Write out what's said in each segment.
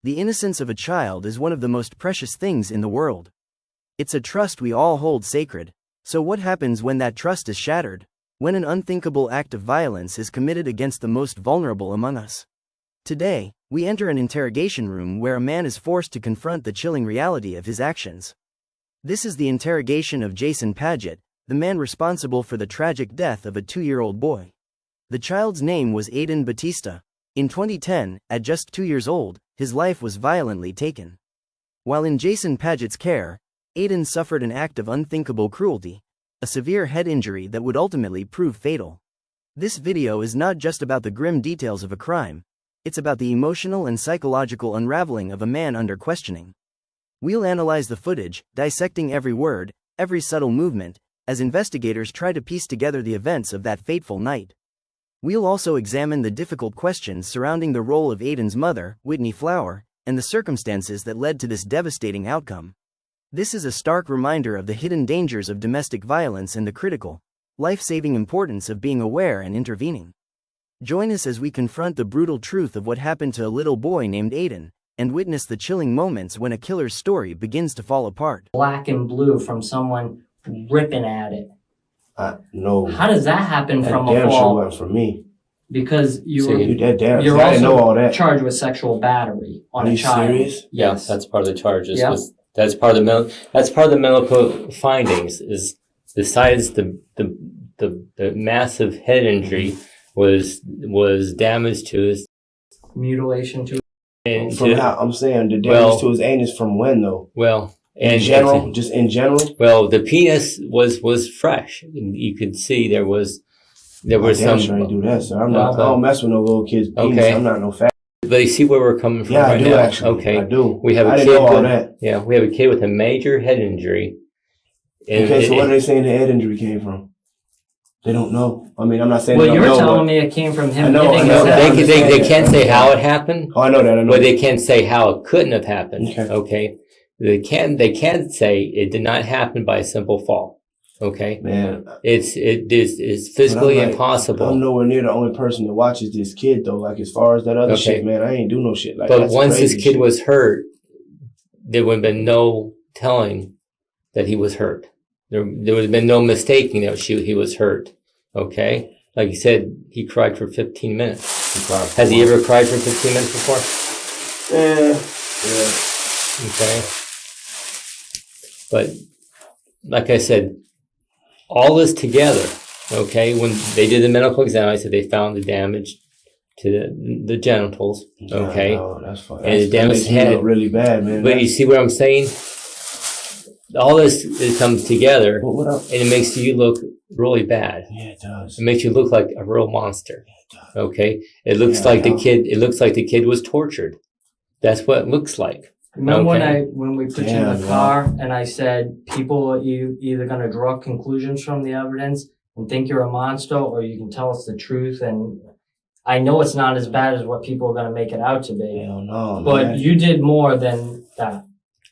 The innocence of a child is one of the most precious things in the world. It's a trust we all hold sacred. So what happens when that trust is shattered? When an unthinkable act of violence is committed against the most vulnerable among us? Today, we enter an interrogation room where a man is forced to confront the chilling reality of his actions. This is the interrogation of Jason Padgett, the man responsible for the tragic death of a 2-year-old boy. The child's name was Aaden Batista. In 2010, at just 2 years old, his life was violently taken. While in Jason Padgett's care, Aaden suffered an act of unthinkable cruelty, a severe head injury that would ultimately prove fatal. This video is not just about the grim details of a crime, it's about the emotional and psychological unraveling of a man under questioning. We'll analyze the footage, dissecting every word, every subtle movement, as investigators try to piece together the events of that fateful night. We'll also examine the difficult questions surrounding the role of Aaden's mother, Whitney Flower, and the circumstances that led to this devastating outcome. This is a stark reminder of the hidden dangers of domestic violence and the critical, life-saving importance of being aware and intervening. Join us as we confront the brutal truth of what happened to a little boy named Aaden, and witness the chilling moments when a killer's story begins to fall apart. Black and blue from someone ripping at it. No. How does that happen from a damn fall? sure wasn't for me. Because you're also charged with sexual battery on a child. Are you serious? Yes, that's part of the charges. Yeah. That's part of the medical findings. Is besides the massive head injury was damage to his mutilation to. I'm saying the damage to his anus from when though? Well. In general, just in general. Well, the penis was fresh. You could see there was some. Sure I do that, sir. I don't mess with no little kid's penis. Okay. I'm not no fat. But you see where we're coming from Yeah, right I do now. actually. Okay, I do. We have a I kid. didn't know all that. Yeah, we have a kid with a major head injury. Okay, so what are they saying the head injury came from? They don't know. I mean, I'm not saying. Well, you're telling me it came from him. They can't say how it happened. Oh, I know that. But they can't say how it couldn't have happened. Okay. They can say it did not happen by a simple fall. Okay. Man, it's physically impossible. I'm nowhere near the only person that watches this kid though. Like as far as that other shit, man, I ain't do no shit like that. But once this kid was hurt, there would have been no telling that he was hurt. There would have been no mistaking that he was hurt. Okay. Like you said, he cried for 15 minutes. Has he ever cried for 15 minutes before? Yeah. Okay. But like I said, all this together, okay, when they did the medical exam, I said they found the damage to the genitals, okay? Yeah, no, that's fine. And the damage to the head. Really bad, man. But you see what I'm saying? All this it comes together, and it makes you look really bad. Yeah, it does. It makes you look like a real monster. Yeah, it does. Okay? It looks like the kid. It looks like the kid was tortured. That's what it looks like. Remember when we put you in the car and I said people are either going to draw conclusions from the evidence and think you're a monster, or you can tell us the truth. And I know it's not as bad as what people are going to make it out to be. Hell no, but man. you did more than that.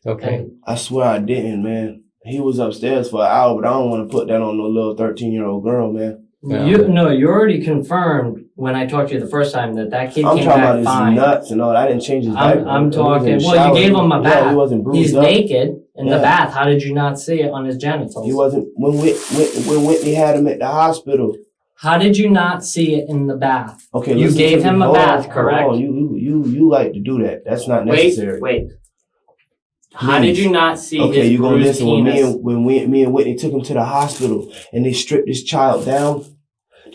Okay. And I swear I didn't, man. He was upstairs for an hour, but I don't want to put that on no little 13-year-old girl, man. Yeah. You already confirmed when I talked to you the first time that kid came back fine. I'm talking about his nuts and all. I didn't change his diaper. I'm talking. Well, you gave him a bath. Yeah, he wasn't bruised He's up. naked in the bath. How did you not see it on his genitals? He wasn't when Whitney had him at the hospital. How did you not see it in the bath? Okay, you gave him a bath, correct? Oh, you like to do that. That's not necessary. Wait. How did you not see his you gonna bruised listen penis? when me and Whitney took him to the hospital and they stripped this child down?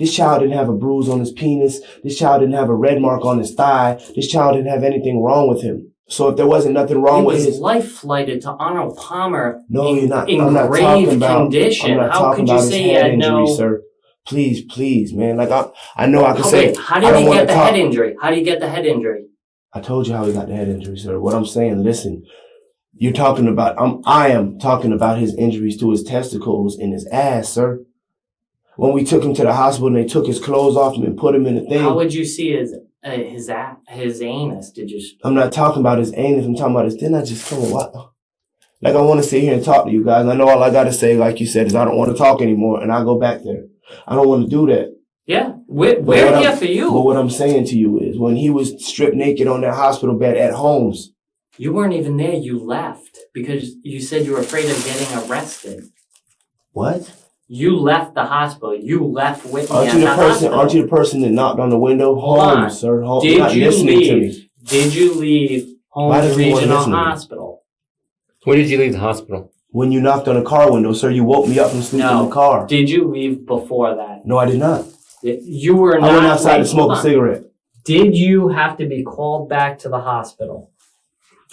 This child didn't have a bruise on his penis. This child didn't have a red mark on his thigh. This child didn't have anything wrong with him. So if there wasn't nothing wrong with his life flighted to Arnold Palmer. No, you're not. In I'm not grave talking about. condition. I'm not How talking could you about his say he head had injury, no? sir. Please, man. Like I know I can say. How did he get the head injury? How did he get the head injury? I told you how he got the head injury, sir. What I'm saying, listen. You're talking about. I am talking about his injuries to his testicles and his ass, sir. When we took him to the hospital and they took his clothes off him and put him in the thing. How would you see his anus? Did you? I'm not talking about his anus. I'm talking about his. Didn't I just come what? Like I want to sit here and talk to you guys. I know all I gotta say, like you said, is I don't want to talk anymore, and I go back there. I don't want to do that. Yeah, we're here for you. But what I'm saying to you is, when he was stripped naked on that hospital bed at Holmes. You weren't even there. You left because you said you were afraid of getting arrested. What? You left the hospital. You left Whitney Aren't you the person that knocked on the window? Hold on. Sir. Holmes. Did You're not you listening to leave? me. Did you leave Why Holmes does he want to Regional listen to me? Hospital? When did you leave the hospital? When you knocked on the car window, sir, you woke me up from sleep in the car. Did you leave before that? No, I did not. You were not. I went outside to smoke a cigarette. Did you have to be called back to the hospital?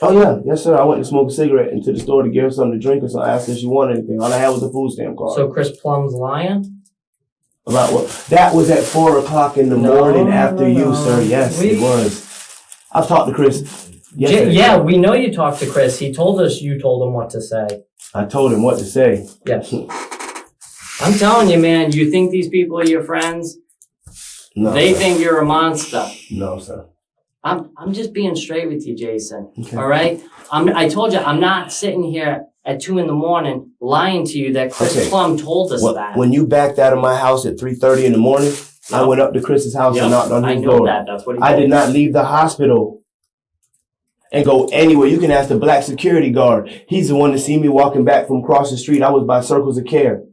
Oh, yeah. Yes, sir. I went to smoke a cigarette into the store to give her something to drink, or so I asked her if she wanted anything. All I had was a food stamp card. So Chris Plum's lying? About what? That was at 4 o'clock in the morning after you, sir. Yes, it was. I've talked to Chris. Yeah, we know you talked to Chris. He told us you told him what to say. I told him what to say. Yes. I'm telling you, man, you think these people are your friends? No, they sir. think you're a monster. No, sir. I'm just being straight with you, Jason. Okay. All right? I told you, I'm not sitting here at 2 a.m. lying to you that Chris Plum told us that. When you backed out of my house at 3:30 in the morning, I went up to Chris's house and knocked on his door. I know that. That's what he told I did not leave the hospital and go anywhere. You can ask the black security guard. He's the one that seen me walking back from across the street. I was by Circles of Care.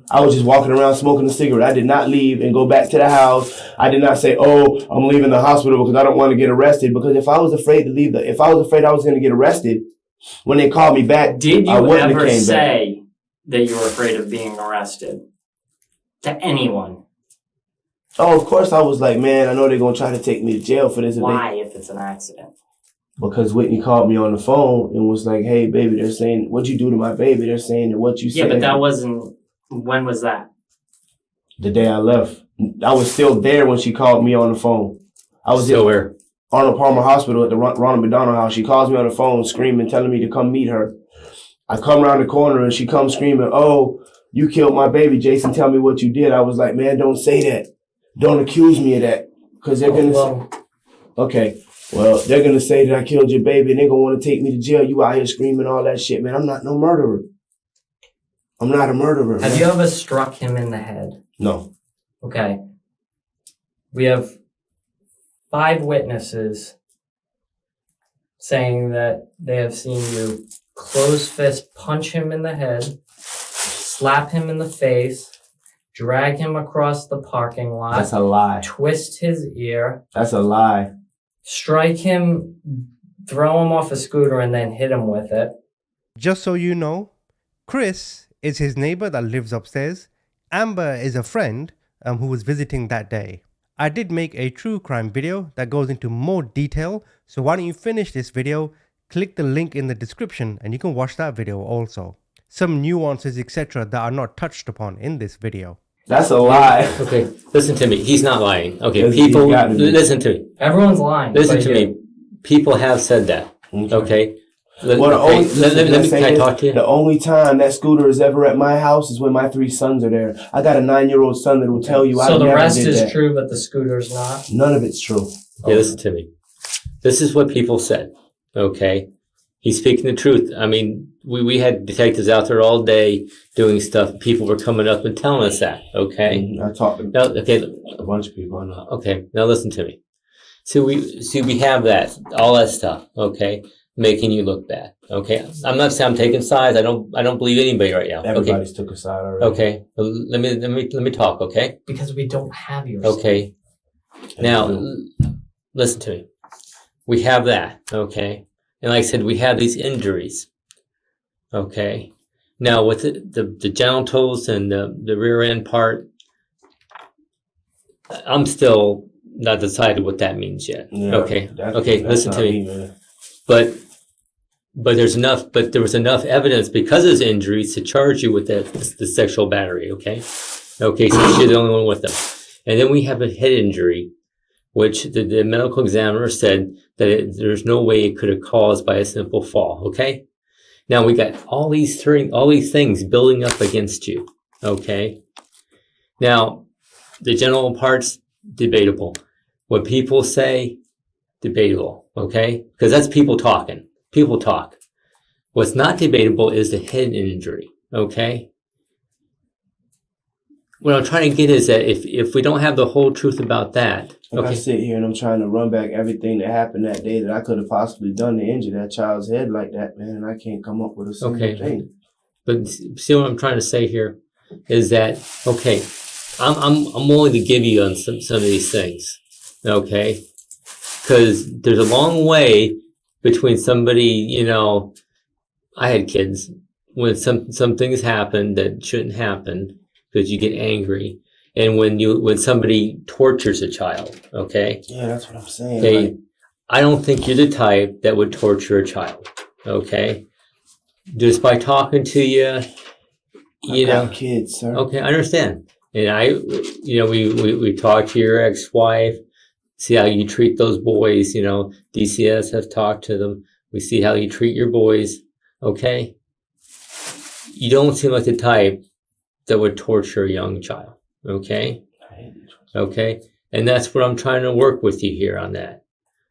I was just walking around smoking a cigarette. I did not leave and go back to the house. I did not say, "Oh, I'm leaving the hospital because I don't want to get arrested." Because if I was afraid if I was afraid I was going to get arrested, when they called me back, did you I wouldn't have ever came say back. that you were afraid of being arrested to anyone? Oh, of course I was like, man, I know they're going to try to take me to jail for this. Why, if it's an accident? Because Whitney called me on the phone and was like, "Hey, baby, they're saying, what'd you do to my baby? They're saying that what you said." Yeah, but that wasn't, when was that? The day I left. I was still there when she called me on the phone. I was still where? Arnold Palmer Hospital at the Ronald McDonald House. She calls me on the phone screaming, telling me to come meet her. I come around the corner and she comes screaming, "Oh, you killed my baby, Jason. Tell me what you did." I was like, "Man, don't say that. Don't accuse me of that." Because they're going to say, okay, well, they're going to say that I killed your baby and they're going to want to take me to jail. You out here screaming all that shit, man. I'm not no murderer. I'm not a murderer. Have you ever struck him in the head? No. Okay. We have 5 witnesses saying that they have seen you close fist punch him in the head, slap him in the face, drag him across the parking lot. That's a lie. Twist his ear. That's a lie. Strike him, throw him off a scooter, and then hit him with it. Just so you know, Chris is his neighbor that lives upstairs. Amber is a friend who was visiting that day. I did make a true crime video that goes into more detail, so why don't you finish this video, click the link in the description and you can watch that video also. Some nuances etc. that are not touched upon in this video. That's a lie. Okay, listen to me. He's not lying. Okay, Yes, people, he's gotta be. listen to me. Everyone's lying. Listen to me. People have said that. Okay? Well, Can I talk to you? The only time that scooter is ever at my house is when my 3 sons are there. I got a 9-year-old son that will tell you I So the never rest did is that. true, but the scooter's not? None of it's true. Yeah, listen to me. This is what people said. Okay? He's speaking the truth. I mean, we had detectives out there all day doing stuff. People were coming up and telling us that. Okay? I talked to Now, okay. a bunch of people. I know. Okay. Now listen to me. So we have that, all that stuff. Okay? Making you look bad. Okay? I'm not saying I'm taking sides. I don't believe anybody right now. Everybody's took a side already. Okay. Let me talk. Okay? Because we don't have your Okay. Now, listen to me. We have that. Okay? And like I said, we have these injuries. Okay. Now with the genitals and the rear end part, I'm still not decided what that means yet. Yeah, okay. Okay. That's Listen to not me. man. But there was enough evidence because of his injuries to charge you with the sexual battery. Okay. Okay. So you're the only one with them. And then we have a head injury, which the medical examiner said that there's no way it could have caused by a simple fall. Okay. Now we got all these things building up against you. Okay. Now the general parts, debatable. What people say, debatable. Okay. Because that's people talking. People talk. What's not debatable is the head injury. Okay. what I'm trying to get is that if we don't have the whole truth about that, If I okay, sit here and I'm trying to run back everything that happened that day that I could have possibly done to injure that child's head like that, man, and I can't come up with a single Okay. thing. but see what I'm trying to say here is that, okay, I'm willing to give you on some of these things, okay, because there's a long way between somebody, you know, I had kids when some things happen that shouldn't happen because you get angry, and when somebody tortures a child, okay, Yeah, that's what I'm saying. okay, Like, I don't think you're the type that would torture a child, okay, just by talking to you, you I got know. kids, sir. Okay, I understand. And we talked to your ex-wife, see how you treat those boys, you know, DCS has talked to them. We see how you treat your boys, okay? You don't seem like the type that would torture a young child, okay? Okay? And that's what I'm trying to work with you here on that,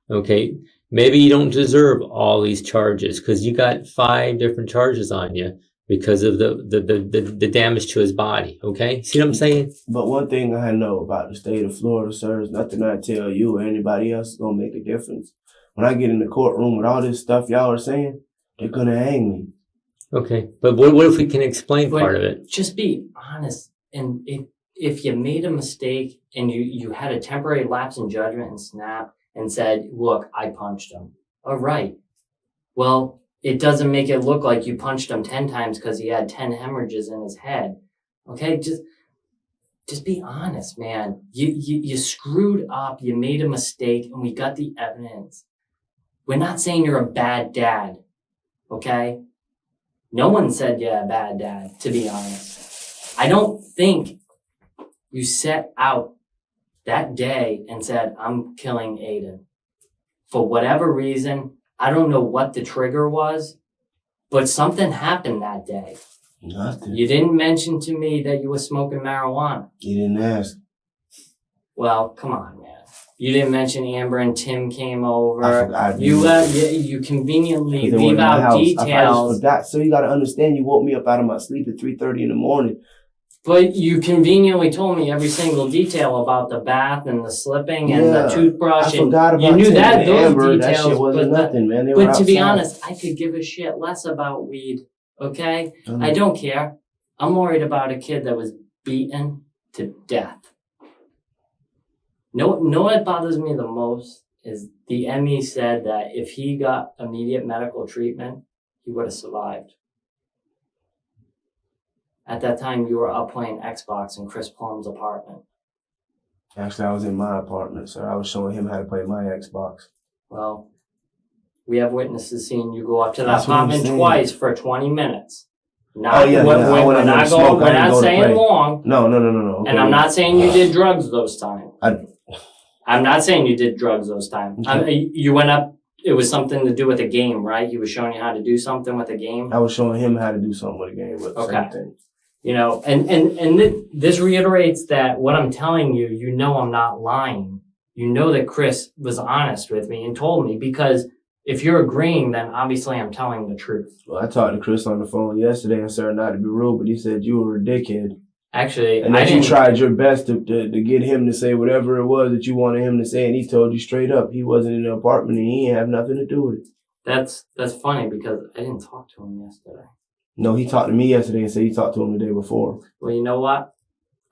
okay? Maybe you don't deserve all these charges because you got 5 different charges on you because of the damage to his body, okay? See what I'm saying? But one thing I know about the state of Florida, sir, is nothing I tell you or anybody else is going to make a difference. When I get in the courtroom with all this stuff y'all are saying, they're going to hang me. Okay, but what if we can explain But part of it? just be honest. And if you made a mistake and you had a temporary lapse in judgment and snap and said, look, I punched him. All right. Well, it doesn't make it look like you punched him 10 times because he had 10 hemorrhages in his head. Okay, just be honest, man. You screwed up, you made a mistake, and we got the evidence. We're not saying you're a bad dad, okay? No one said you're a bad dad, to be honest. I don't think you set out that day and said, I'm killing Aaden. For whatever reason, I don't know what the trigger was, but something happened that day. Nothing. You didn't mention to me that you were smoking marijuana. You didn't ask. Well, come on, man. You didn't mention Amber and Tim came over. I forgot. You conveniently They were in leave my out house. I just details. forgot. So you got to understand, you woke me up out of my sleep at 3:30 in the morning. But you conveniently told me every single detail about the bath and the slipping and the toothbrush. I forgot about you knew Tim that and those Amber. details. That shit wasn't nothing, man. They were But to be outside. honest, I could give a shit less about weed. Okay, I don't care. I'm worried about a kid that was beaten to death. No, what bothers me the most is the ME said that if he got immediate medical treatment, he would have survived. At that time, you were up playing Xbox in Chris Plum's apartment. Actually, I was in my apartment, so I was showing him how to play my Xbox. Well, we have witnesses seeing you go up to that That's what I'm apartment saying. twice for 20 minutes. Oh, yeah, We're not smoke. I didn't go to saying play. long. No. Okay. And I'm not saying you did drugs those times. I- I'm not saying you did drugs those times. Okay. You went up, it was something to do with a game, right? He was showing you how to do something with a game. I was showing him how to do something with the game, but Okay. same thing. You know, this reiterates that what I'm telling you, you know I'm not lying. You know that Chris was honest with me and told me, because if you're agreeing, then obviously I'm telling the truth. Well, I talked to Chris on the phone yesterday and said not to be rude, but he said you were a dickhead. Actually, And that you tried your best to get him to say whatever it was that you wanted him to say, and he told you straight up he wasn't in the apartment and he didn't have nothing to do with it. That's funny because I didn't talk to him yesterday. No, he talked to me yesterday and said he talked to him the day before. Well, you know what?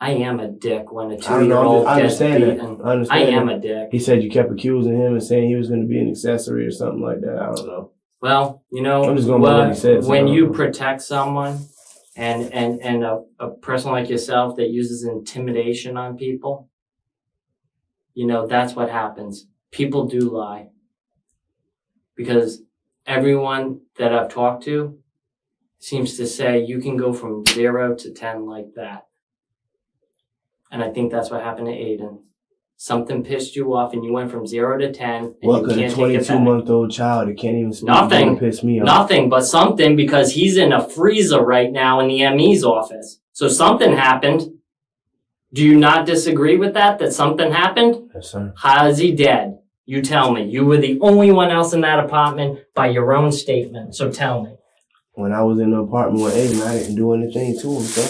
I am a dick when a I don't know. 2-year-old I gets understand beaten. that. I understand I am that. a dick. He said you kept accusing him and saying he was going to be an accessory or something like that. I don't know. Well, you know, I'm just going by what he said. So when I don't you know. protect someone and a person like yourself that uses intimidation on people, you know, that's what happens. People do lie. Because everyone that I've talked to seems to say you can go from 0 to 10 like that. And I think that's what happened to Aaden. Something pissed you off and you went from 0 to 10 and What you could a can't take it back. 22-month-old child that can't even speak Nothing. piss me off? Nothing but something, because he's in a freezer right now in the ME's office. So something happened. Do you not disagree with that something happened? Yes, sir. How is he dead? You tell me. You were the only one else in that apartment by your own statement. So tell me. When I was in the apartment with Aiden, I didn't do anything to him, so.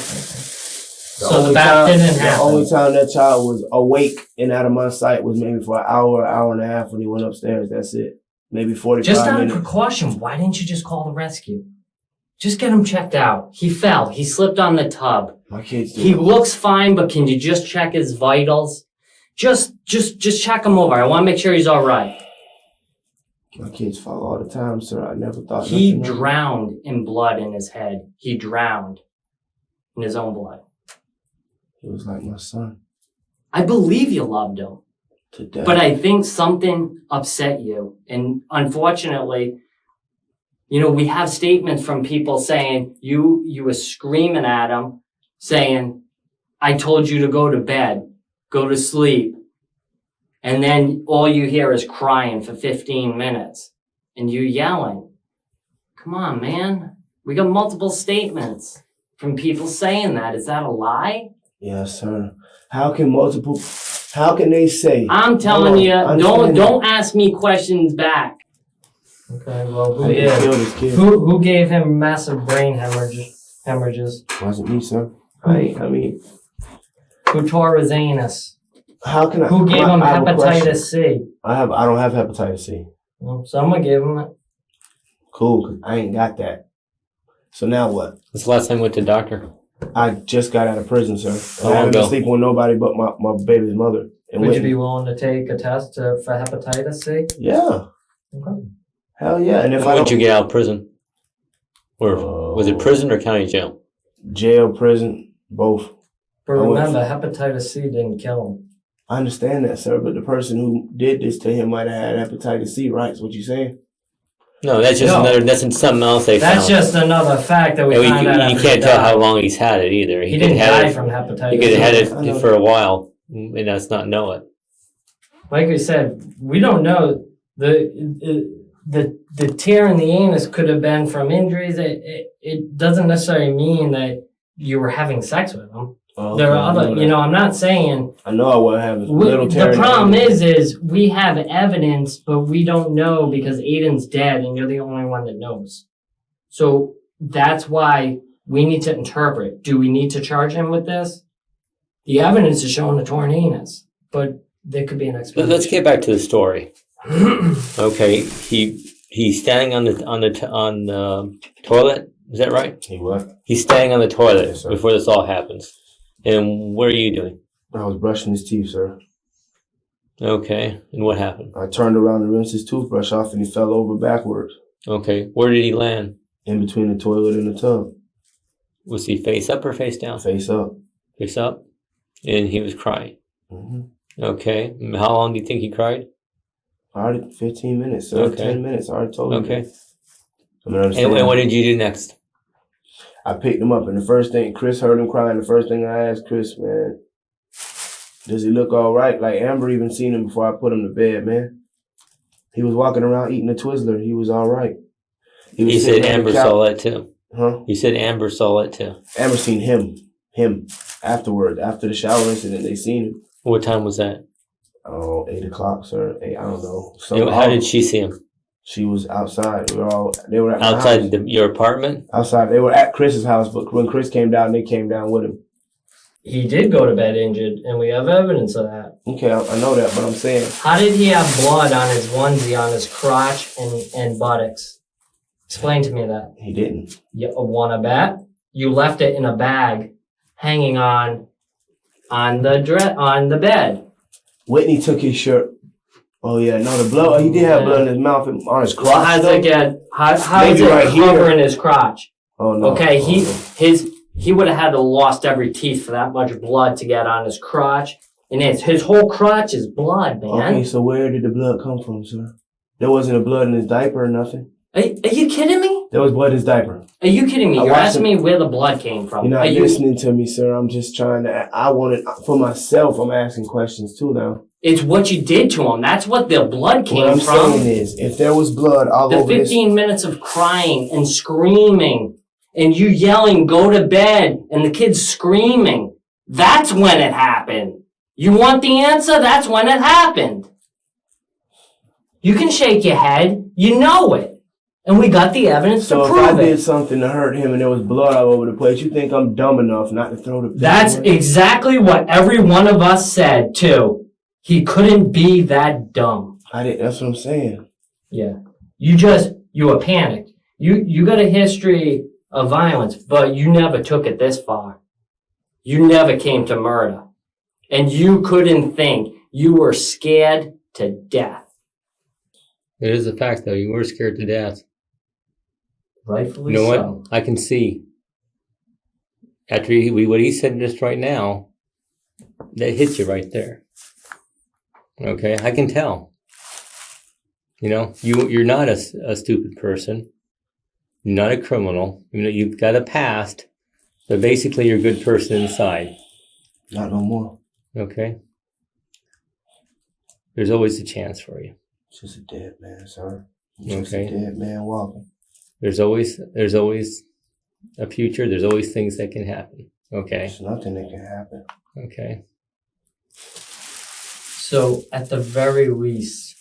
So that didn't happen. The only time that child was awake and out of my sight was maybe for an hour and a half when he went upstairs. That's it. Maybe 45 just out minutes. of precaution, why didn't you just call the rescue? Just get him checked out. He fell. He slipped on the tub. My kids do. He looks fine, but can you just check his vitals? Just check him over. I want to make sure he's all right. My kids fall all the time, sir. I never thought. He drowned in blood in his head. He drowned in his own blood. He was like my son. I believe you loved him. To death. But I think something upset you. And unfortunately, you know, we have statements from people saying you were screaming at him, saying, I told you to go to bed, go to sleep. And then all you hear is crying for 15 minutes and you yelling. Come on, man. We got multiple statements from people saying that. Is that a lie? Yes, sir. How can they say? I'm telling you, don't ask me questions back. Okay, well, who gave him massive brain hemorrhages? Wasn't me, sir. Who tore his anus? How can I? Who gave him hepatitis C? I don't have hepatitis C. Well, someone gave him it. Cool, 'cause I ain't got that. So now what? When's the last time you went to the doctor? I just got out of prison, sir. How I long haven't been ago? sleeping with nobody but my baby's mother. And Would you Whitney. be willing to take a test for hepatitis C? Yeah. Okay. Hell yeah. And if When I did you don't, get out of prison? Or was it prison or county jail? jail, prison, both. But remember, hepatitis C didn't kill him. I understand that, sir, but the person who did this to him might have had hepatitis C, right? Is what you saying? No, that's just that's something else they found. That's just another fact that we And found out. you after can't he tell died. how long he's had it either. He didn't die from hepatitis. He could have had I it know for a while and us not know it. Like we said, we don't know. The tear in the anus could have been from injuries. It doesn't necessarily mean that you were having sex with him. Oh, There okay, are other, I'm not saying. I know I wasn't having little tear. The problem is we have evidence, but we don't know because Aaden's dead and you're the only one that knows. So that's why we need to interpret. Do we need to charge him with this? The evidence is showing a torn anus, but there could be an explanation. Let's get back to the story. Okay, he's standing on the toilet. Is that right? He what? He's standing on the toilet Yes, sir. before this all happens. And what are you doing? I was brushing his teeth, sir. Okay, and what happened? I turned around to rinse his toothbrush off, and he fell over backwards Okay, where did he land? in between the toilet and the tub, Was he face up or face down? face up. Face up. And he was crying. Mm-hmm. Okay, and how long do you think he cried? Already 15 minutes, sir. Okay. 10 minutes. I already told you. Okay. And what did you do next? I picked him up, and the first thing, Chris heard him crying. The first thing I asked Chris, man, does he look all right? Like Amber even seen him before I put him to bed, man. He was walking around eating a Twizzler. He was all right. You said Amber saw that too. Huh? You said Amber saw that too. Amber seen him afterward, after the shower incident. They seen him. What time was that? Oh, 8 o'clock, sir. 8, I don't know. How did she see him? She was outside. They were at my Outside house. your apartment? Outside. They were at Chris's house, but when Chris came down, they came down with him. He did go to bed injured, and we have evidence of that. Okay, I know that, but I'm saying. How did he have blood on his onesie, on his crotch and buttocks? Explain to me that. He didn't. You want to bet? You left it in a bag, hanging on the bed. Whitney took his shirt. Oh yeah, no, the blood. He did have blood in his mouth and on his crotch. So how's it get? How is it right covering his crotch? Oh no. Okay, he would have had to lost every teeth for that much blood to get on his crotch, and his whole crotch is blood, man. Okay, so where did the blood come from, sir? There wasn't a blood in his diaper or nothing. Are you kidding me? There was blood in his diaper. Are you kidding me? I You're watched asking me where the blood came from. You're not listening to me, sir. I'm just trying to. I want it for myself. I'm asking questions too now. It's what you did to him. That's what the blood came What I'm from. saying is, if there was blood all The over 15 minutes of crying and screaming and you yelling, go to bed, and the kids screaming, that's when it happened. You want the answer? That's when it happened. You can shake your head. You know it. And we got the evidence to So if prove I did it. something to hurt him and there was blood all over the place, you think I'm dumb enough not to throw the pen That's away? exactly what every one of us said, too. He couldn't be that dumb. That's what I'm saying. Yeah. You were panicked. You got a history of violence, but you never took it this far. You never came to murder. And you couldn't think. You were scared to death. It is a fact, though. You were scared to death. Rightfully You know so. what? I can see. After what he said just right now, that hits you right there. Okay? I can tell. You know, you're not a stupid person. You're not a criminal. You know, you've got a past, but basically you're a good person inside. Not no more. Okay? There's always a chance for you. It's just a dead man, sir. It's just Okay. a dead man walking. There's always a future. There's always things that can happen. Okay? There's nothing that can happen. Okay. So, at the very least,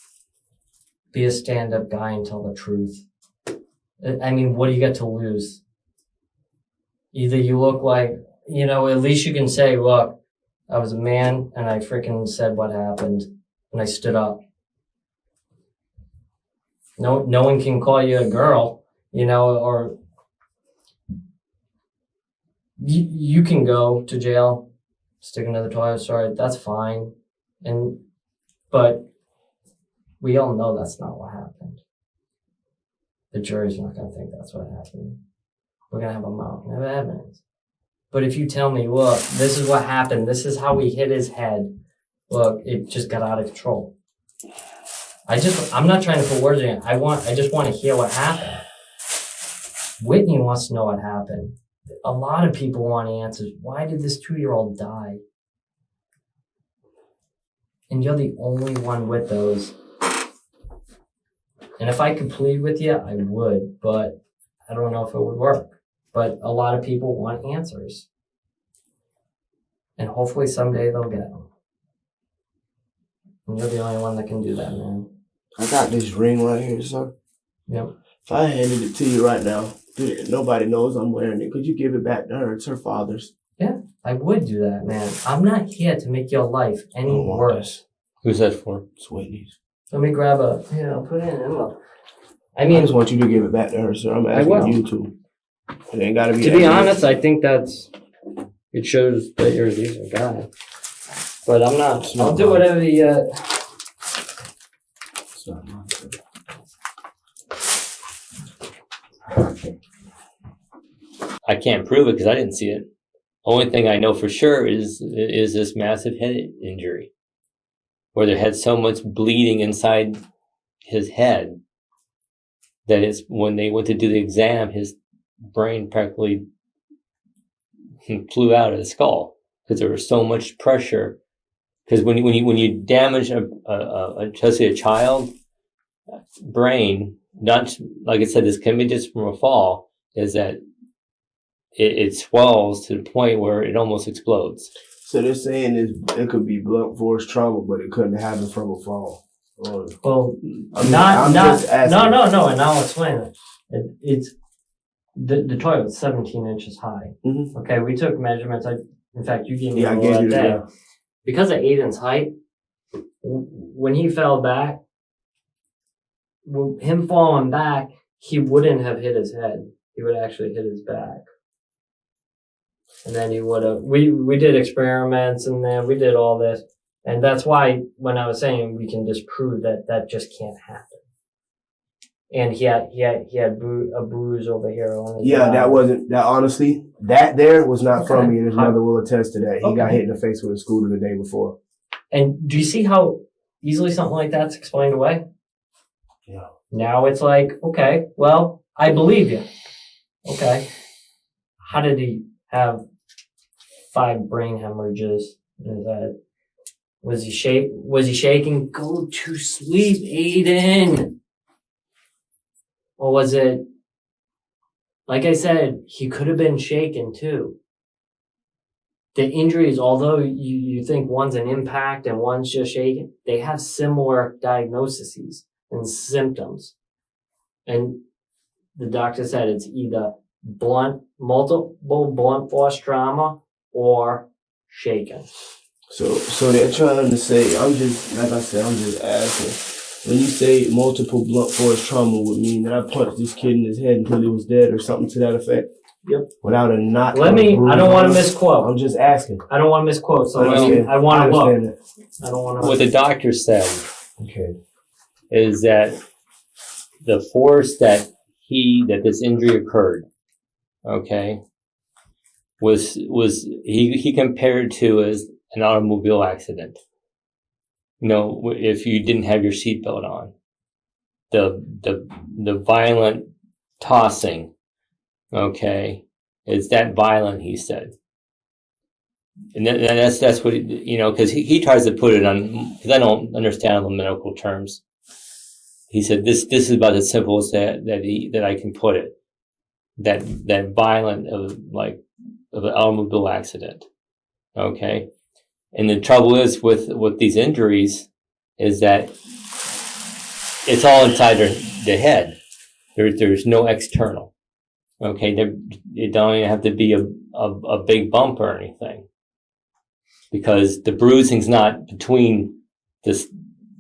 be a stand-up guy and tell the truth. I mean, what do you got to lose? Either you look like, at least you can say, look, I was a man and I freaking said what happened and I stood up. No one can call you a girl, or you can go to jail, stick into the toilet, sorry, that's fine. But we all know that's not what happened. The jury's not going to think that's what happened. We're going to have a mountain of evidence. But if you tell me, look, this is what happened, this is how we hit his head, look, it just got out of control. I'm not trying to put words in it. I just want to hear what happened. Whitney wants to know what happened. A lot of people want answers. Why did this 2-year-old die? And you're the only one with those. And if I could plead with you, I would, but I don't know if it would work. But a lot of people want answers. And hopefully someday they'll get them. And you're the only one that can do that, man. I got this ring right here, sir. Yep. If I handed it to you right now, nobody knows I'm wearing it. Could you give it back to her? It's her father's. Yeah, I would do that, man. I'm not here to make your life any worse. Who's that for? It's Whitney's. Let me grab I'll put it in an envelope. I just want you to give it back to her, sir. I'm asking you to. It ain't gotta be. To be honest, I think it shows that you're a decent guy. But I'm not. I'll do whatever the. It's not mine, sir. I can't prove it because I didn't see it. Only thing I know for sure is this massive head injury, where there had so much bleeding inside his head that when they went to do the exam, his brain practically flew out of the skull because there was so much pressure. Because when you damage especially a child brain, not like I said, this can be just from a fall, is that it swells to the point where it almost explodes. So they're saying it could be blunt force trauma, but it couldn't happen from a fall. Well, I'm just asking. No, and I'll explain it. It's the toilet was 17 inches high. Mm-hmm. Okay, we took measurements. In fact, you gave me I gave you that day. that. Because of Aiden's height, when he fell back, him falling back, he wouldn't have hit his head. He would actually hit his back. And then he would have, we did experiments and then we did all this. And that's why when I was saying we can disprove that just can't happen. And he had a bruise over here on his Yeah, eye. Honestly, that there was not from Okay. me, and his mother will attest to that. He got Okay. hit in the face with a scooter the day before. And do you see how easily something like that's explained away? Yeah. Now it's like, okay, well, I believe you. Okay. How did he have 5 brain hemorrhages in his head? Was he shaking? Go to sleep, Aiden. Or was it, like I said, he could have been shaken too. The injuries, although you think one's an impact and one's just shaken, they have similar diagnoses and symptoms. And the doctor said it's either multiple blunt force trauma or shaken. So they're trying to say, I'm just asking. When you say multiple blunt force trauma would mean that I punched this kid in his head until he was dead or something to that effect? Yep. Without a knot. I don't want to misquote. I'm just asking. I don't want to misquote, so I want to look. I don't want to. What the doctor said Okay. is that the force that this injury occurred, okay, was he compared to as an automobile accident. You know, if you didn't have your seatbelt on, the violent tossing, okay, it's that violent, he said. And that's what, you know, because he tries to put it on, because I don't understand the medical terms. He said, this is about as simple as that I can put it. That violent of an automobile accident. Okay. And the trouble is with these injuries is that it's all inside the head. There's no external. Okay. It don't even have to be a big bump or anything, because the bruising's not between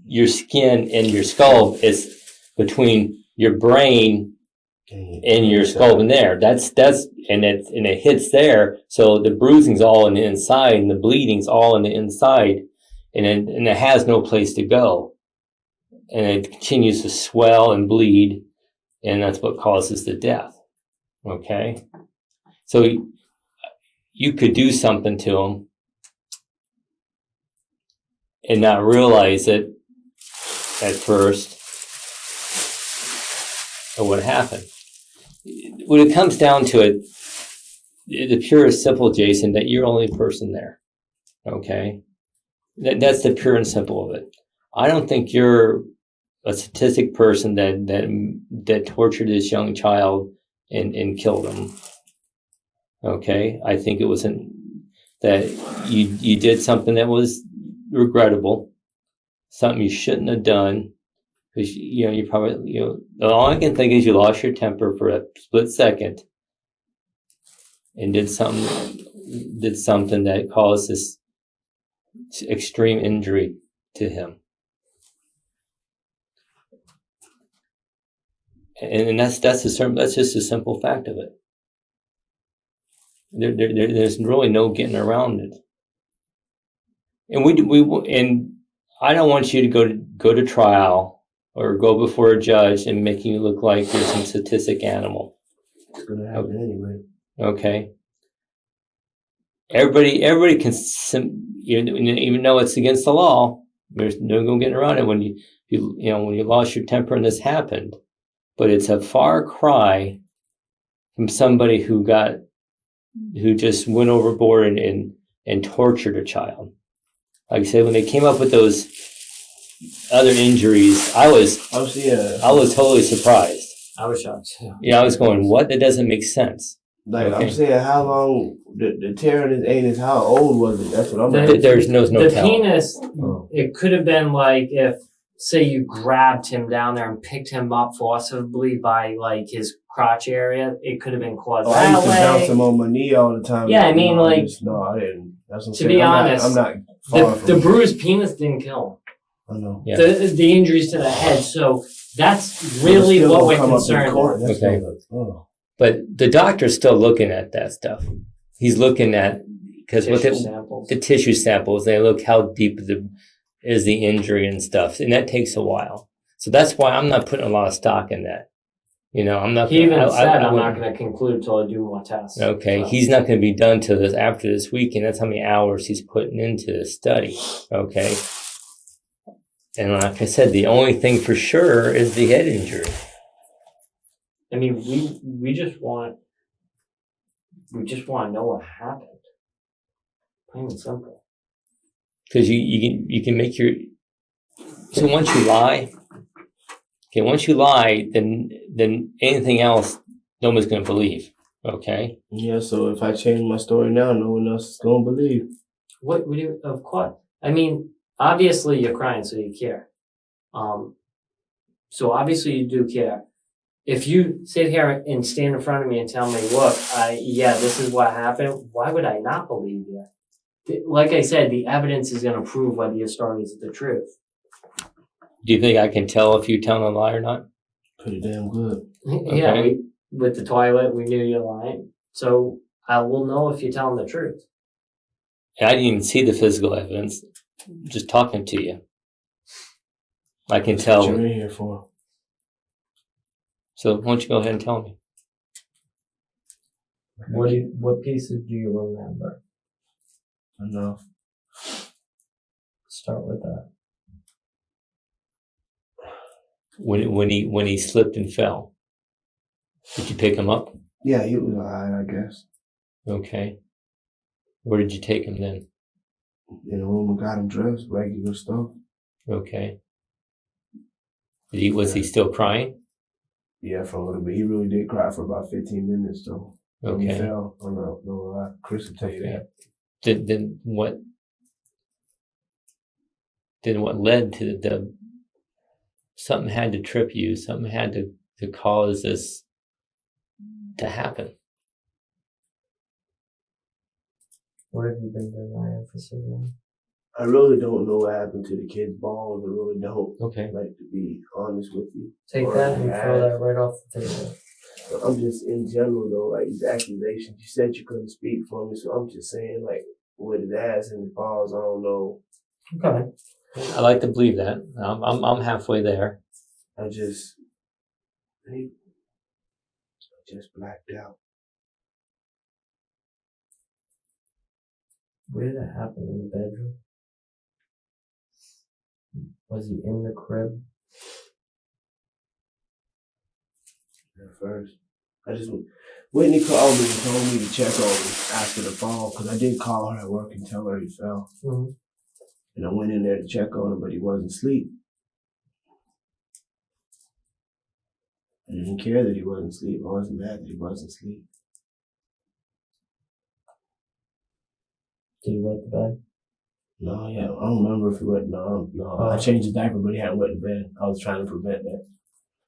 your skin and your skull. It's between your brain and your skull and there. It hits there. So the bruising's all on the inside and the bleeding's all on the inside, and it has no place to go. And it continues to swell and bleed, and that's what causes the death. Okay? So you could do something to him and not realize it at first, or what happened. When it comes down to it, the pure and simple, Jason, that you're the only person there. Okay? That's the pure and simple of it. I don't think you're a sadistic person that tortured this young child and killed him. Okay? I think it was that you did something that was regrettable, something you shouldn't have done, because you probably all I can think is you lost your temper for a split second and did something that caused this extreme injury to him. And that's just a simple fact of it. There's really no getting around it. And I don't want you to go to trial or go before a judge and making you look like you're some sadistic animal. It's gonna happen anyway. Okay. Everybody can, even though it's against the law, there's no getting around it when you lost your temper and this happened. But it's a far cry from somebody who just went overboard and tortured a child. Like I said, when they came up with those other injuries, I was totally surprised. I was shocked. I was going, what? That doesn't make sense. Like, okay. I'm saying, how long the tear in his anus? How old was it? That's what I'm. There's no the telling. Penis. It could have been like if, say, you grabbed him down there and picked him up forcibly by like his crotch area. It could have been clawed. I used to bounce him on my knee all the time. Yeah, I mean, I didn't. That's what I'm to saying. be honest, I'm not. The bruised penis didn't kill him. I know. Yeah. The injuries to the head. So that's really what we're concerned with. Okay. But the doctor's still looking at that stuff. He's looking at, because with the tissue samples, they look how deep is the injury and stuff, and that takes a while. So that's why I'm not putting a lot of stock in that. I'm not. He even said I'm not going to conclude until I do more tests. Okay, so. He's not going to be done till after this weekend. That's how many hours he's putting into the study. Okay, and like I said, the only thing for sure is the head injury. I mean, we just want to know what happened. Plain and simple. Because you can make your, so once you lie, then anything else no one's going to believe. Okay. Yeah. So if I change my story now, no one else is going to believe. What would you? Of course. I mean, obviously you're crying, so you care. So obviously you do care. if you sit here and stand in front of me and tell me, look, this is what happened, why would I not believe you? Like I said, the evidence is going to prove whether your story is the truth. Do you think I can tell if you're telling a lie or not? Pretty damn good. Yeah, Okay. with the toilet, we knew you're lying. So I will know if you're telling the truth. I didn't even see the physical evidence. Just talking to you, I can That's what tell. you're in here for. So why don't you go ahead and tell me? What pieces do you remember? Enough. Start with that. When he slipped and fell, did you pick him up? Yeah, he was alright, I guess. Okay. Where did you take him then? In the room, we got him dressed, regular stuff. Okay. Was he still crying? Yeah, for a little bit. He really did cry for about 15 minutes, though. When he Okay. fell. I don't know. Chris will tell you that. Then what led to the something had to trip you, something had to cause this to happen? What have you been denying for so long? I really don't know what happened to the kid's balls. I really don't. Okay. Like, to be honest with you. Take that and throw that right off the table. I'm just, in general, though, like, these accusations, you said you couldn't speak for me, so I'm just saying, like, with his ass and his balls, I don't know. Okay. I like to believe that. I'm halfway there. I just blacked out. Where did that happen? In the bedroom? Was he in the crib? At first. Whitney called me and told me to check on him after the fall, because I did call her at work and tell her he fell. Mm-hmm. And I went in there to check on him, but he wasn't asleep. I didn't care that he wasn't asleep. I wasn't mad that he wasn't asleep. Did he wet the bed? No, yeah, I don't remember if he wet. No. I changed his diaper, but he hadn't wet the bed. I was trying to prevent that.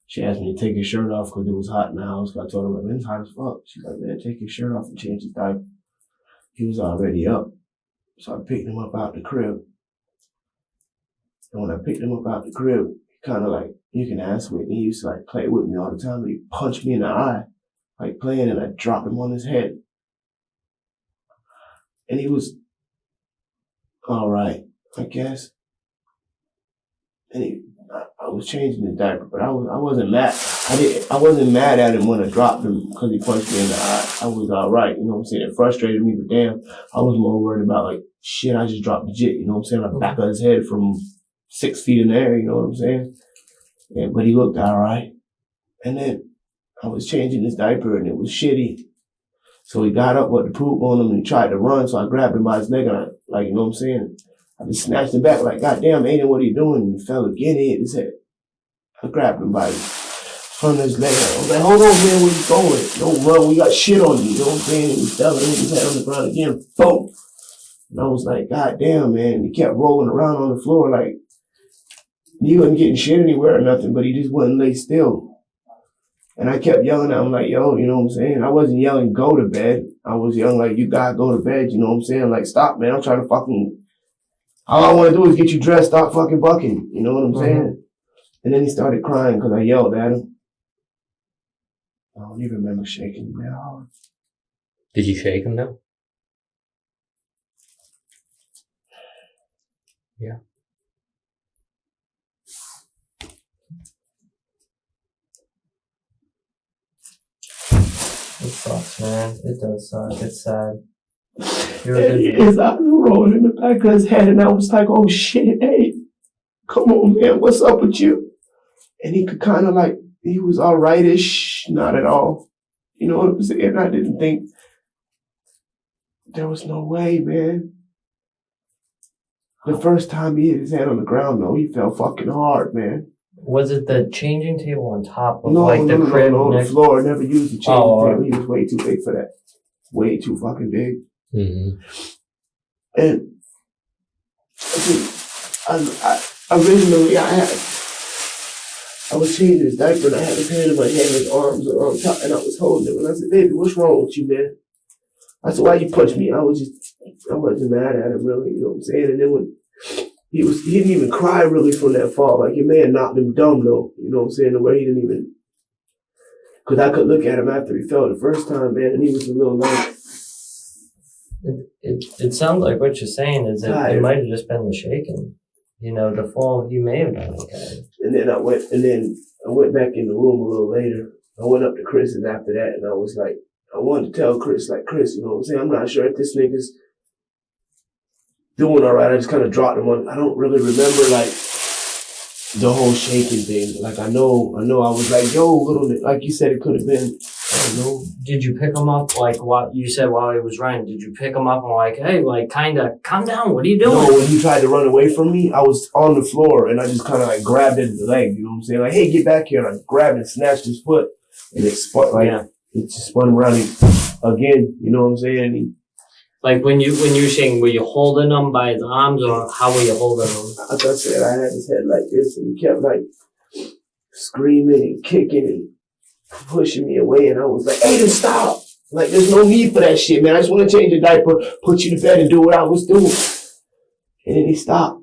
She asked me to take his shirt off because it was hot in the house. I told her, man, it's hot as fuck. She's like, man, take his shirt off and change his diaper. He was already up. So I picked him up out the crib. And when I picked him up out the crib, he kind of like, you can ask Whitney, he used to like play with me all the time, but he punched me in the eye, like playing, and I dropped him on his head. And he was all right, I guess. And I was changing his diaper, but I wasn't mad. I wasn't mad at him when I dropped him because he punched me in the eye. I was all right, you know what I'm saying? It frustrated me, but damn, I was more worried about like, shit, I just dropped the jit, you know what I'm saying? Like back of his head from 6 feet in the air, you know what I'm saying? Yeah, but he looked all right. And then I was changing his diaper and it was shitty. So he got up with the poop on him and he tried to run. So I grabbed him by his neck and I, like, you know what I'm saying? I just snatched him back like, goddamn, Aaden, what are you doing? And he fell again, he hit his head. I grabbed him by the front of his leg. I was like, hold on, man, where you going? Don't run, we got shit on you, you know what I'm saying? And he fell and hit his head on the ground again, boom. And I was like, goddamn, man. And he kept rolling around on the floor like, he wasn't getting shit anywhere or nothing, but he just wouldn't lay still. And I kept yelling at him like, yo, you know what I'm saying? I wasn't yelling, go to bed. I was yelling like, you gotta go to bed, you know what I'm saying? Like, stop, man, I'm trying to fucking, all I want to do is get you dressed, stop fucking bucking, you know what I'm saying? And then he started crying because I yelled at him. I don't even remember shaking him that hard. Did you shake him though? Yeah. It sucks, man. It does suck. It's sad. His eyes were rolling in the back of his head, and I was like, oh shit, hey, come on, man, what's up with you? And he could kind of like, he was all right-ish, not at all. You know what I'm saying? I didn't think, there was no way, man. The first time he hit his head on the ground, though, he fell fucking hard, man. Was it the changing table on top of No, the crib? No, the floor. Never used the changing table. He was way too big for that. Way too fucking big. Mm-hmm. And originally I had, I was changing his diaper and I had his hand in my hand, his arms were on top, and I was holding him. And I said, baby, what's wrong with you, man? I said, why you punch me? I wasn't mad at him really, you know what I'm saying? And then when he didn't even cry really from that fall. Like, your man knocked him dumb though, you know what I'm saying? The way he didn't even, cause I could look at him after he fell the first time, man, and he was a little like. It sounds like what you're saying is that it might have just been the shaking. You know, the fall, he may have been okay. And then I went back in the room a little later. I went up to Chris's after that, and I was like, I wanted to tell Chris, like, Chris, you know what I'm saying? I'm not sure if this nigga's doing all right. I just kind of dropped him on. I don't really remember, like, the whole shaking thing. Like, I know I was like, yo, little, like you said, it could have been, I don't know. Did you pick him up, like, what you said while he was running? Did you pick him up and like, hey, like, kind of, calm down, what are you doing? No, when he tried to run away from me, I was on the floor, and I just kind of, like, grabbed his leg, you know what I'm saying? Like, hey, get back here. And I grabbed and snatched his foot, and it spun, like, it just spun around again, you know what I'm saying? Like, when you were saying, were you holding him by his arms, or how were you holding him? Like I said, I had his head like this, and he kept, like, screaming and kicking and pushing me away, and I was like, Aaden, stop! Like, there's no need for that shit, man. I just want to change your diaper, put you to bed, and do what I was doing. And then he stopped.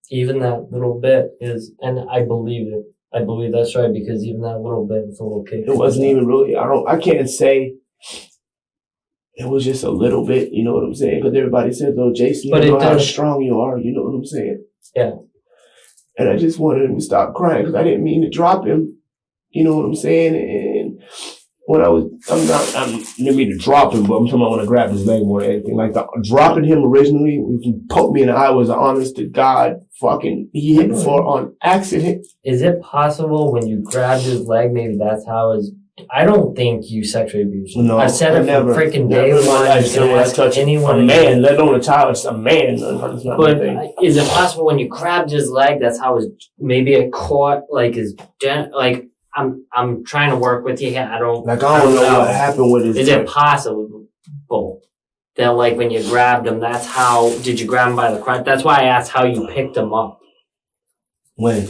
Even that little bit is, and I believe it. I believe that's right, because even that little bit was a little kick. It wasn't even really, I can't say it was just a little bit, you know what I'm saying? Because everybody says, oh, Jason, you know how strong you are, you know what I'm saying? Yeah. And I just wanted him to stop crying because I didn't mean to drop him, you know what I'm saying? And when I didn't mean to drop him, but I'm talking about when I grabbed his leg more than anything. Like, dropping him originally, if you poked me in the eye, was an honest to God he hit the floor on accident. Is it possible when you grabbed his leg, maybe that's how his, I don't think you sexually abused him. No, I've said it from freaking day one. I touch anyone, a man, let alone a child, it's a man. But is it possible when you grabbed his leg, that's how his, maybe it caught, like, like, I'm trying to work with you here. I don't know what happened with his. Is it possible that, like, when you grabbed him, that's how, did you grab him by the crotch? That's why I asked how you picked him up. When,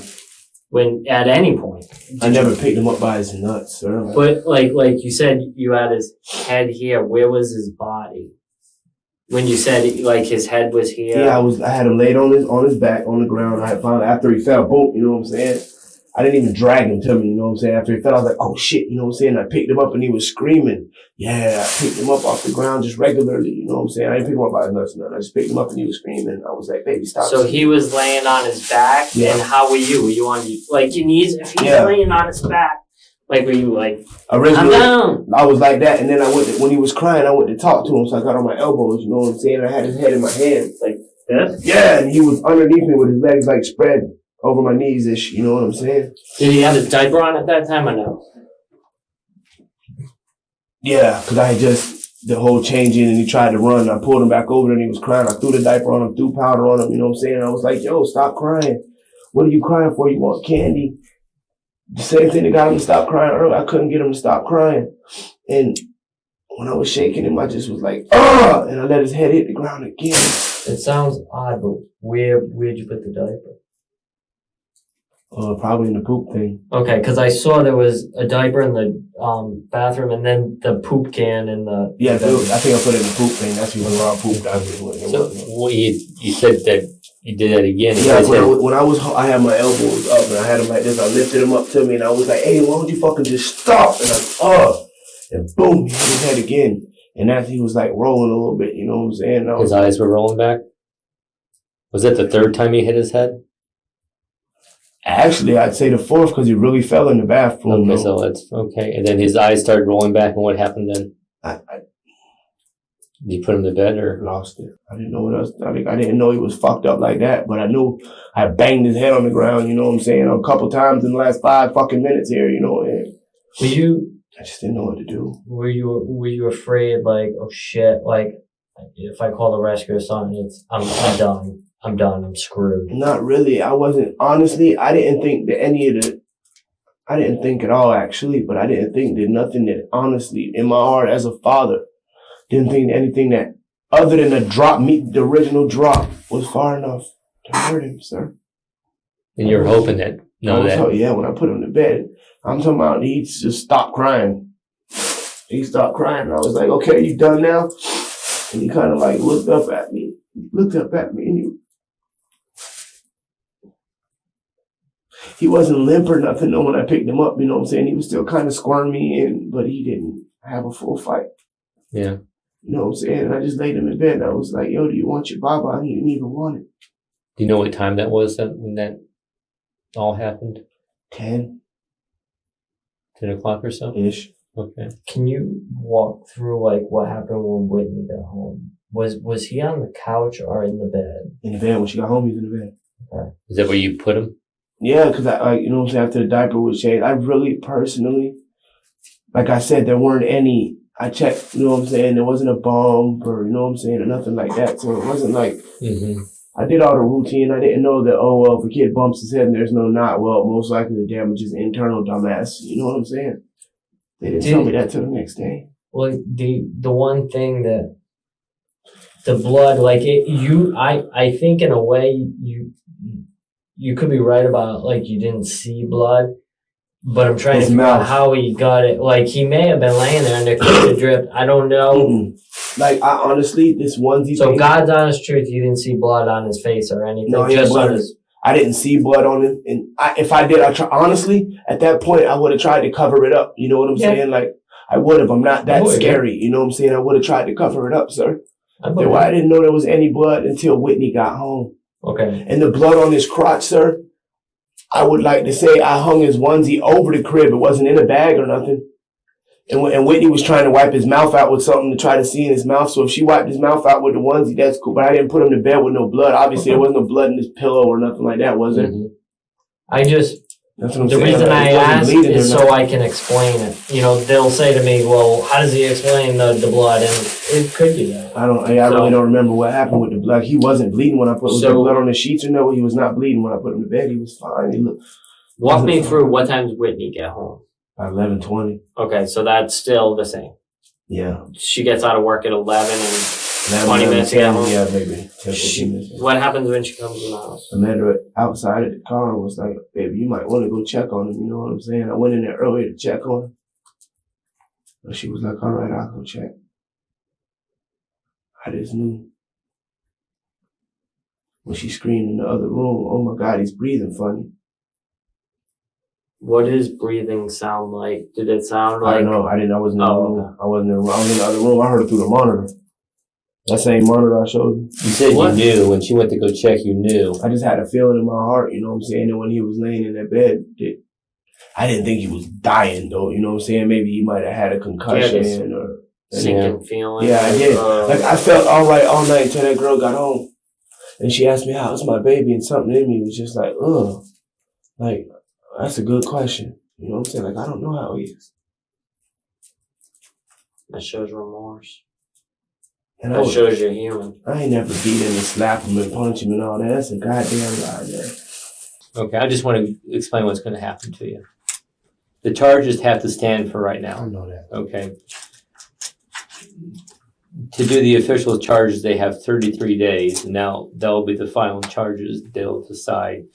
at any point. I never picked him up by his nuts, sir. But, like you said, you had his head here. Where was his body? When you said, like, his head was here? Yeah, I had him laid on his back on the ground. I had found after he fell, boom, you know what I'm saying? I didn't even drag him to me, you know what I'm saying? After he fell, I was like, oh shit, you know what I'm saying? I picked him up and he was screaming. Yeah, I picked him up off the ground just regularly, you know what I'm saying? I didn't pick him up by his nuts, I just picked him up and he was screaming. I was like, baby, stop. So he was laying on his back, and how were you? Were you on, like, your knees? If he's laying on his back, like, were you like, originally, I'm down? I was like that, and then when he was crying, I went to talk to him, so I got on my elbows, you know what I'm saying? I had his head in my hands, like this? Yeah, and he was underneath me with his legs, like, spread over my knees-ish, you know what I'm saying? Did he have his diaper on at that time or no? Yeah, because I had just, the whole changing, and he tried to run. I pulled him back over and he was crying. I threw the diaper on him, threw powder on him, you know what I'm saying? And I was like, yo, stop crying. What are you crying for? You want candy? The same thing that got him to stop crying earlier. I couldn't get him to stop crying. And when I was shaking him, I just was like, ah! And I let his head hit the ground again. It sounds odd, but where'd you put the diaper? Probably in the poop thing. Okay, because I saw there was a diaper in the bathroom and then the poop can in the... Yeah, I think I put it in the poop thing. That's when I pooped. So you said that you did that again. Yeah, when I had my elbows up and I had them like this, I lifted him up to me and I was like, hey, why don't you fucking just stop? And and boom, he hit his head again. And as he was like rolling a little bit, you know what I'm saying? His eyes were rolling back? Was that the third time he hit his head? Actually, I'd say the fourth because he really fell in the bathroom. Okay, so that's okay. And then his eyes started rolling back, and what happened then? Did you put him to bed or? Lost it. I didn't know what else. I didn't know he was fucked up like that, but I knew I banged his head on the ground, you know what I'm saying, a couple times in the last 5 fucking minutes here, you know. And I just didn't know what to do. Were you afraid, like, oh shit, like, if I call the rescue or something, I'm done. I'm done. I'm screwed. Not really. I wasn't. Honestly, I didn't think that I didn't think at all, actually, but I didn't think that nothing that, honestly, in my heart as a father, didn't think anything that, other than the original drop, was far enough to hurt him, sir. And you're hoping that know that? Yeah, when I put him to bed, I'm talking about he just stopped crying. He stopped crying, and I was like, "Okay, you done now?" And he kind of like looked up at me, and he wasn't limp or nothing. No, when I picked him up, you know what I'm saying? He was still kind of squirmy, but he didn't have a full fight. Yeah. You know what I'm saying? And I just laid him in bed, and I was like, "Yo, do you want your baba?" And he didn't even want it. Do you know what time that was when that all happened? 10 o'clock or so? ish. Okay. Can you walk through like what happened when Whitney got home? Was he on the couch or in the bed? In the bed. When she got home, he was in the bed. Okay. Is that where you put him? Yeah, because you know what I'm saying, after the diaper was changed, I really personally, like I said, there weren't any, I checked, you know what I'm saying, there wasn't a bump or, you know what I'm saying, or nothing like that. So it wasn't like, I did all the routine. I didn't know that, oh, well, if a kid bumps his head and there's no knot, well, most likely the damage is internal, dumbass. You know what I'm saying? They didn't tell me that till the next day. Well, the one thing that the blood, like I think in a way you could be right about like you didn't see blood, but I'm trying to figure out how he got it. Like he may have been laying there and it could have dripped. I don't know. Mm-hmm. Like I honestly, this onesie. So God's honest truth, you didn't see blood on his face or anything. No, just on his. I didn't see blood on him, and if I did, honestly, at that point, I would have tried to cover it up. You know what I'm saying? Like, I would have. I'm not that scary. You know what I'm saying? I would have tried to cover it up, sir. I didn't know there was any blood until Whitney got home. Okay. And the blood on his crotch, sir, I would like to say I hung his onesie over the crib. It wasn't in a bag or nothing. And Whitney was trying to wipe his mouth out with something to try to see in his mouth. So if she wiped his mouth out with the onesie, that's cool. But I didn't put him to bed with no blood. Obviously, there wasn't no blood in his pillow or nothing like that, was there? That's what I'm saying. The reason I ask is so I can explain it. You know, they'll say to me, well, how does he explain the blood? And it could be that. I really don't remember what happened with the blood. He wasn't bleeding when I put there blood on the sheets or no, he was not bleeding when I put him to bed. He was fine. Walk me through what time does Whitney get home? About 11:20. Okay, so that's still the same. Yeah. She gets out of work at 11 and 20 minutes to get home? Yeah, maybe 10, 15 minutes. What happens when she comes in the house? I met her outside of the car and was like, baby, you might want to go check on him. You know what I'm saying? I went in there earlier to check on him. But she was like, all right, I'll go check. I just knew. When she screamed in the other room, oh my God, he's breathing funny. What does breathing sound like? Did it sound like? I don't know. I wasn't in the room. I wasn't in the room. I was in the other room. I heard it through the monitor. That same monitor I showed you. You said you knew. When she went to go check, you knew. I just had a feeling in my heart, you know what I'm saying? And when he was laying in that bed, I didn't think he was dying, though. You know what I'm saying? Maybe he might have had a concussion or sinking feeling. Yeah, I did. Like, I felt all right all night until that girl got home. And she asked me, how's my baby? And something in me was just like, ugh. Like, that's a good question. You know what I'm saying? Like, I don't know how he is. That shows remorse. And that shows you're human. I ain't never beat him and slap him and punch him and all that. That's a goddamn lie, man. Okay, I just want to explain what's going to happen to you. The charges have to stand for right now. I know that. Okay. To do the official charges, they have 33 days. And now that'll be the final charges they'll decide.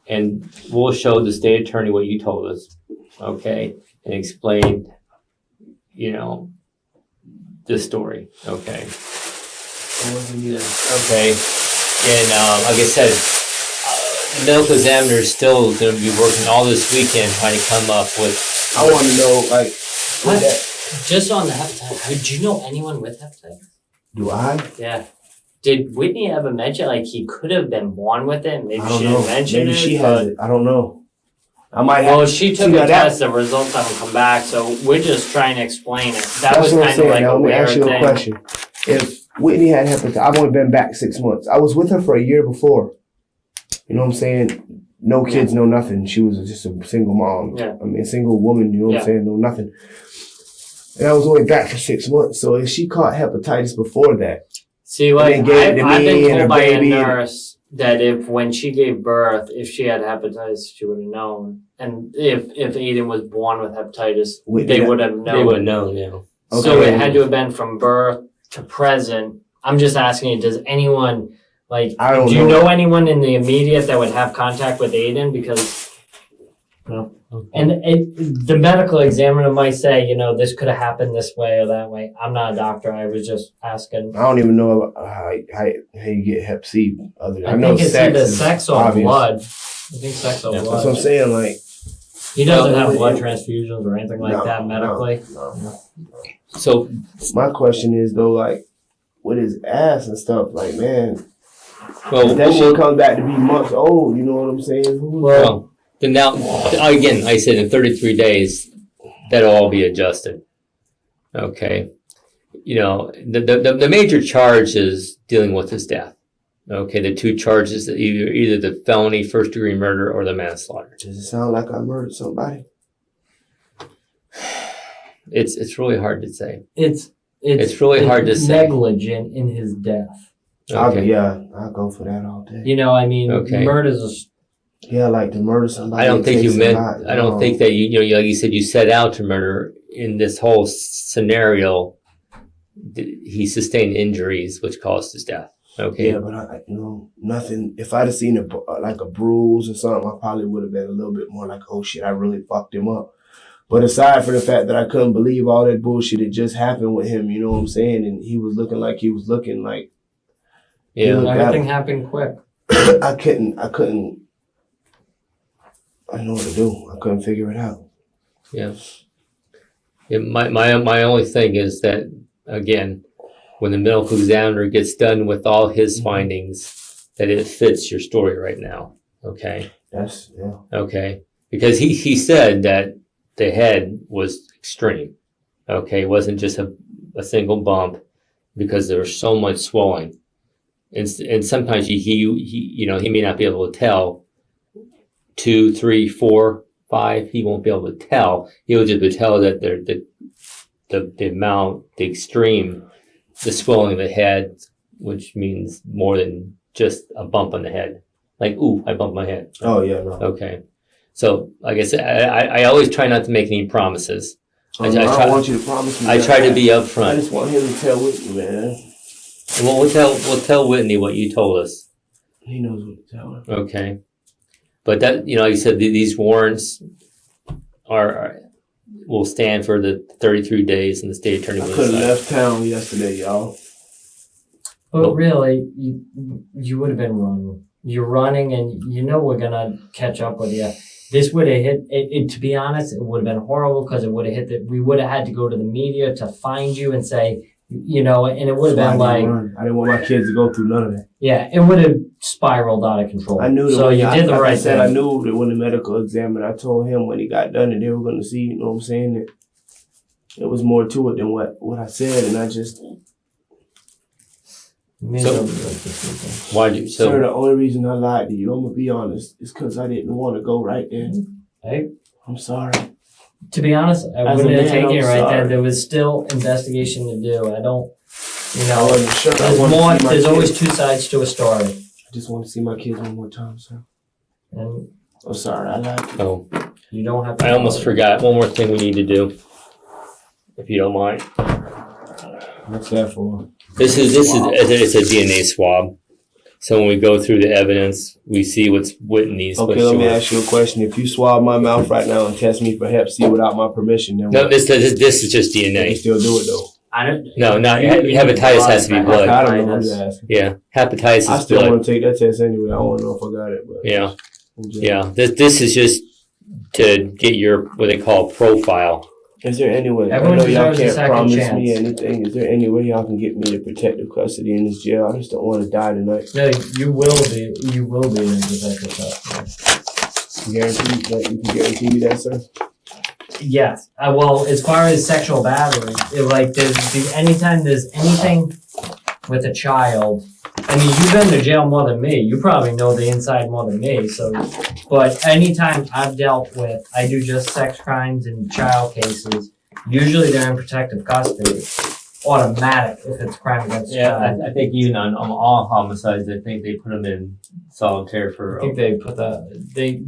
And we'll show the state attorney what you told us, okay, and explain, you know, the story, okay. Okay, and like I said, the medical examiner is still going to be working all this weekend trying to come up with. I want to know, like, just on the hepatitis. Do you know anyone with hepatitis? Do I? Yeah. Did Whitney ever mention, like, he could have been born with it? Maybe she didn't mention it. Maybe she has it. I don't know. I might have. Well, she took a test. The results haven't come back, so we're just trying to explain it. That was kind of like a weird thing. Let me ask you a question. If Whitney had hepatitis, I've only been back 6 months. I was with her for a year before. You know what I'm saying? No kids, no nothing. She was just a single mom. Yeah. I mean, a single woman, you know what I'm saying? No nothing. And I was only back for 6 months. So if she caught hepatitis before that, see, like, I've been told by a nurse that when she gave birth, if she had hepatitis, she would have known. And if Aaden was born with hepatitis, they would have known. They would have known, yeah. Okay. So it had to have been from birth to present. I'm just asking you, does anyone, like, do you know anyone in the immediate that would have contact with Aaden? Because No. And the medical examiner might say, this could have happened this way or that way. I'm not a doctor. I was just asking. I don't even know how you get Hep C. I know think it's either sex or obvious. Blood. I think sex or blood. That's what I'm saying. Like, he doesn't have blood transfusions or anything like that medically. No. So my question is though, like, with his ass and stuff, like, man, well, that shit comes back to be months old. You know what I'm saying? Well, then now again, I said in 33 days that'll all be adjusted. Okay, the major charge is dealing with his death. Okay, the two charges, either the felony first degree murder or the manslaughter. Does it sound like I murdered somebody? It's really hard to say. It's really hard to say. Negligent in his death. Okay. I'll go for that all day. Okay. Murder's like to murder somebody. I don't think you meant. I don't think that like you said, you set out to murder. In this whole scenario, he sustained injuries which caused his death. Okay. Yeah, but nothing. If I'd have seen a bruise or something, I probably would have been a little bit more like, oh shit, I really fucked him up. But aside from the fact that I couldn't believe all that bullshit that just happened with him, you know what I'm saying? And he was looking like he was looking like. Yeah, everything happened quick. I couldn't. I didn't know what to do. I couldn't figure it out. Yeah. My only thing is that, again, when the medical examiner gets done with all his findings, that it fits your story right now. Okay. Yes. Yeah. Okay. Because he said that the head was extreme. Okay. It wasn't just a single bump because there was so much swelling. And sometimes he may not be able to tell 2, 3, 4, 5. He won't be able to tell. He'll just be able to tell that the amount, the extreme, the swelling of the head, which means more than just a bump on the head. Like, ooh, I bumped my head. Oh yeah, no. Okay. So, like I said, I always try not to make any promises. I don't want you to promise me. I try to be upfront. I just want him to tell Whitney, man. Well, we'll tell Whitney what you told us. He knows what to tell her. Okay. But that, like you said, these warrants will stand for the 33 days, and the state attorney will decide. I could have left town yesterday, y'all. But really, you would have been running. You're running, and we're gonna catch up with you. This would have hit it. To be honest, it would have been horrible because it would have hit that. We would have had to go to the media to find you and say, and it would have been like, I didn't want my kids to go through none of that. Yeah, it would have spiraled out of control. I knew. So you did the right thing. I knew that when the medical examiner, I told him when he got done that they were going to see. You know what I'm saying? That there was more to it than what I said, and I just. Why'd you? Sir, the only reason I lied to you, I'm gonna be honest, is because I didn't want to go right there. Hey, I'm sorry. To be honest, I wouldn't have taken it right then. There was still investigation to do. I don't, I wasn't sure. There's always two sides to a story. I just want to see my kids one more time, sir. And I'm sorry, I lied to you. Oh, you don't have to. I almost forgot one more thing we need to do, if you don't mind. What's that for? It's a DNA swab. So when we go through the evidence, we see what's Whitney's. Okay, let me ask you a question. If you swab my mouth right now and test me for Hep C without my permission, then no, this is just DNA. You still do it though. I don't. No, hepatitis has to be blood. I don't know who you're asking. Yeah, hepatitis is blood. I still want to take that test anyway. I don't know if I got it, but yeah. This is just to get your what they call profile. Is there any way? Everyone I know y'all can't promise chance. me anything. Is there any way y'all can get me to protective custody in this jail? I just don't want to die tonight. No, you will be. You will be in protective custody. You can guarantee me that, sir? Yes. Well, as far as sexual battery, anytime there's anything with a child. I mean, you've been to jail more than me. You probably know the inside more than me. So, but anytime I've dealt with, I do just sex crimes and child cases. Usually they're in protective custody, automatic if it's crime against child. I think even on all homicides, I think they put them in solitary for. I think they put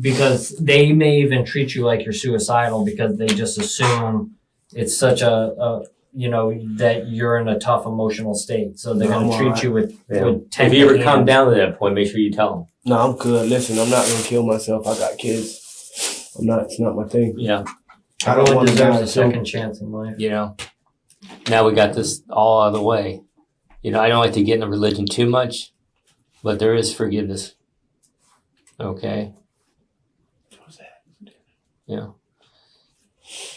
because they may even treat you like you're suicidal because they just assume it's such a that you're in a tough emotional state. So they're going to treat you with If you ever come down to that point, make sure you tell them. No, I'm good. Listen, I'm not going to kill myself. I got kids. It's not my thing. Yeah. I don't Everyone want to deserves die a second chance in life. You know, now we got this all out of the way. You know, I don't like to get into religion too much, but there is forgiveness. Okay. Yeah.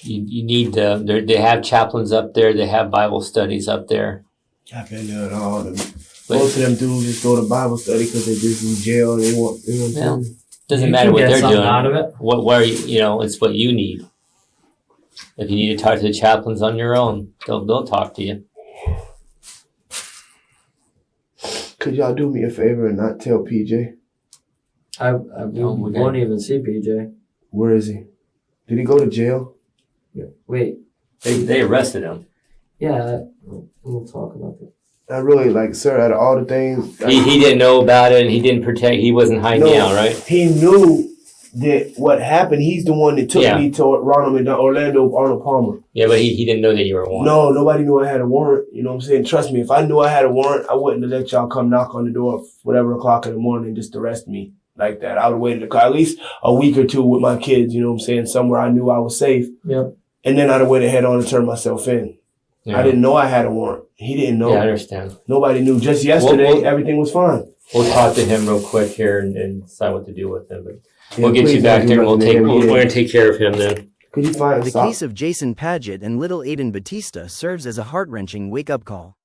You need to, they have chaplains up there. They have Bible studies up there. I've been doing all them. Most of them dudes just go to Bible study because they just in jail and they want, you know what I'm saying? Doesn't matter what get they're something doing. out of it. Where you know, it's what you need. If you need to talk to the chaplains on your own, they'll talk to you. Could y'all do me a favor and not tell PJ? We won't even see PJ. Where is he? Did he go to jail? Wait. They arrested him. Yeah, we'll talk about that. I really like, sir, out of all the things. He didn't know about it, and he didn't protect. He wasn't hiding me out, right? He knew that what happened. He's the one that took me to Orlando Arnold Palmer. Yeah, but he didn't know that you were a warrant. No, nobody knew I had a warrant. You know what I'm saying? Trust me, if I knew I had a warrant, I wouldn't have let y'all come knock on the door whatever o'clock in the morning and just arrest me like that. I would have waited at least a week or two with my kids, you know what I'm saying, somewhere I knew I was safe. Yep. And then I'd have went ahead on and turned myself in. Yeah. I didn't know I had a warrant. He didn't know. Yeah, I understand. Nobody knew. Just yesterday, everything was fine. We'll talk to him real quick here and decide what to do with him. But we'll get you back there and we're going to take care of him then. Could you find the case of Jason Padgett and little Aaden Batista serves as a heart-wrenching wake-up call.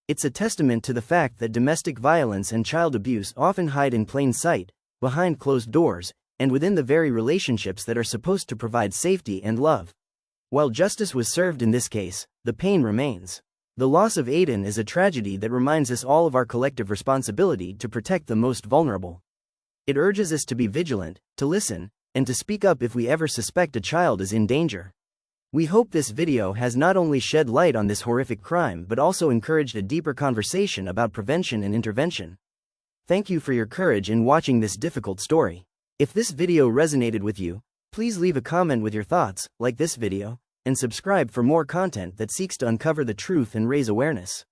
It's a testament to the fact that domestic violence and child abuse often hide in plain sight, behind closed doors, and within the very relationships that are supposed to provide safety and love. While justice was served in this case, the pain remains. The loss of Aaden is a tragedy that reminds us all of our collective responsibility to protect the most vulnerable. It urges us to be vigilant, to listen, and to speak up if we ever suspect a child is in danger. We hope this video has not only shed light on this horrific crime but also encouraged a deeper conversation about prevention and intervention. Thank you for your courage in watching this difficult story. If this video resonated with you, please leave a comment with your thoughts, like this video, and subscribe for more content that seeks to uncover the truth and raise awareness.